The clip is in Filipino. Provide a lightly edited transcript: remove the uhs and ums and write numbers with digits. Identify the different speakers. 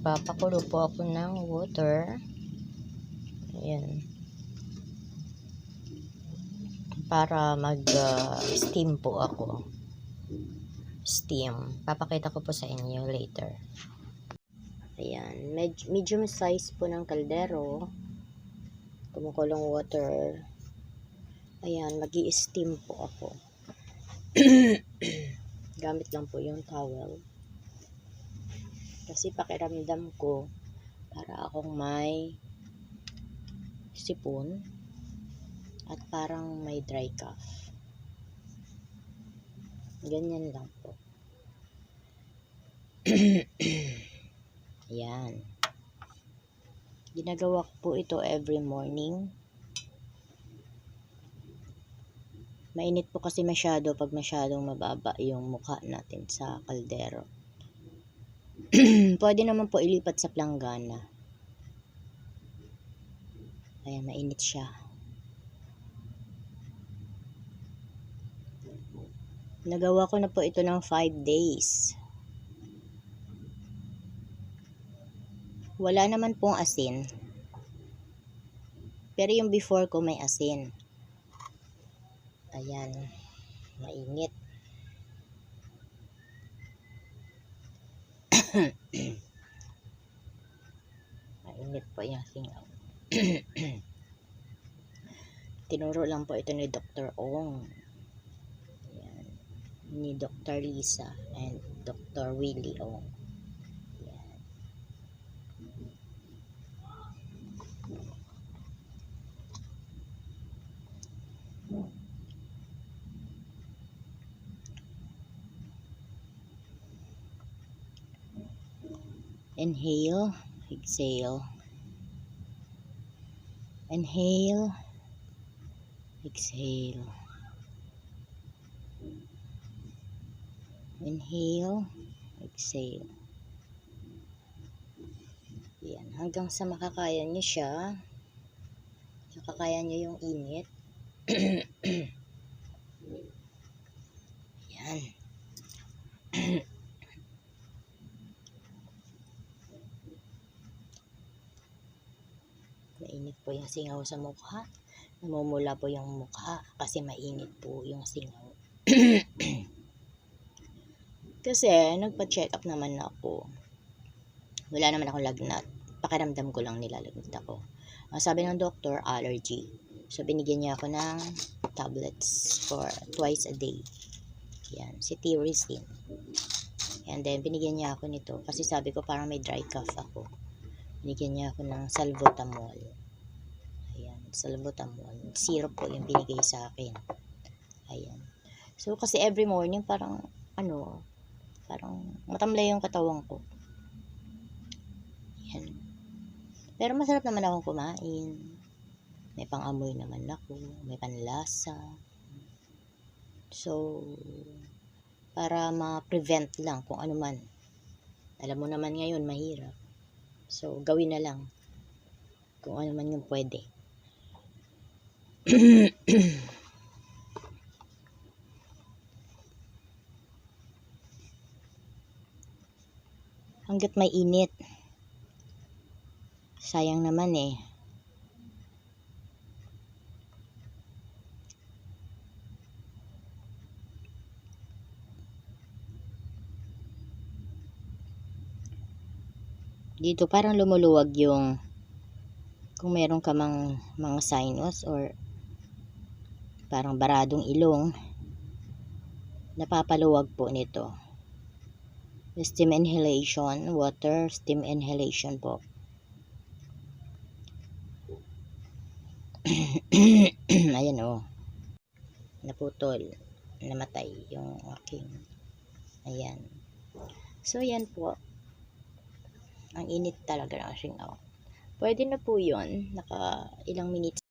Speaker 1: Nagpapakulo po ako ng water. Ayan. Para mag-steam po ako. Steam. Papakita ko po sa inyo later. Ayan. Medium size po ng kaldero. Kumukulong water. Ayan. Mag-i-steam po ako. Gamit lang po yung towel. Kasi pakiramdam ko para akong may sipon at parang may dry cough. Ganyan lang po. Ayan. Ginagawa ko po ito every morning. Mainit po kasi masyado pag masyadong mababa yung mukha natin sa kaldero. Pwede naman po ilipat sa planggana. Ayan, mainit siya. Nagawa ko na po ito ng 5 days. Wala naman pong asin. Pero yung before ko may asin. Ayan, mainit. Mainit po yung singaw. Tinuro lang po ito ni Dr. Ong. Ayan. Ni Dr. Lisa and Dr. Willie Ong. Ayan. Inhale, exhale. Inhale, exhale. Inhale, exhale. Yan, hanggang sa makakaya nyo siya. Nakakaya nyo yung init. Yan. Mainit po yung singaw sa mukha. Namumula po yung mukha kasi mainit po yung singaw. Kasi nagpa-check up naman ako. Wala naman akong lagnat. Pakiramdam ko lang nilalagnat ako. Sabi ng doktor, allergy. So binigyan niya ako ng tablets for twice a day. Yan, si Tirisin. And then binigyan niya ako nito kasi sabi ko parang may dry cough ako. Binigyan niya ako ng salbutamol. Ayan, salbutamol. Syrup po yung binigay sa akin. Ayan. So, kasi every morning parang, parang matamlay yung katawan ko. Ayan. Pero masarap naman akong kumain. May pang-amoy naman ako. May panlasa. So, para ma-prevent lang kung ano man. Alam mo naman ngayon, mahirap. So, gawin na lang kung ano man yung pwede. Hanggat may init. Sayang naman eh. Dito parang lumuluwag yung kung meron ka mga sinus or parang baradong ilong, napapaluwag po nito. Steam inhalation, water steam inhalation po. Ayan o. Naputol. Namatay yung aking. Ayan. So yan po. Ang init talaga ng singaw. Pwede na po yun. Naka ilang minutes.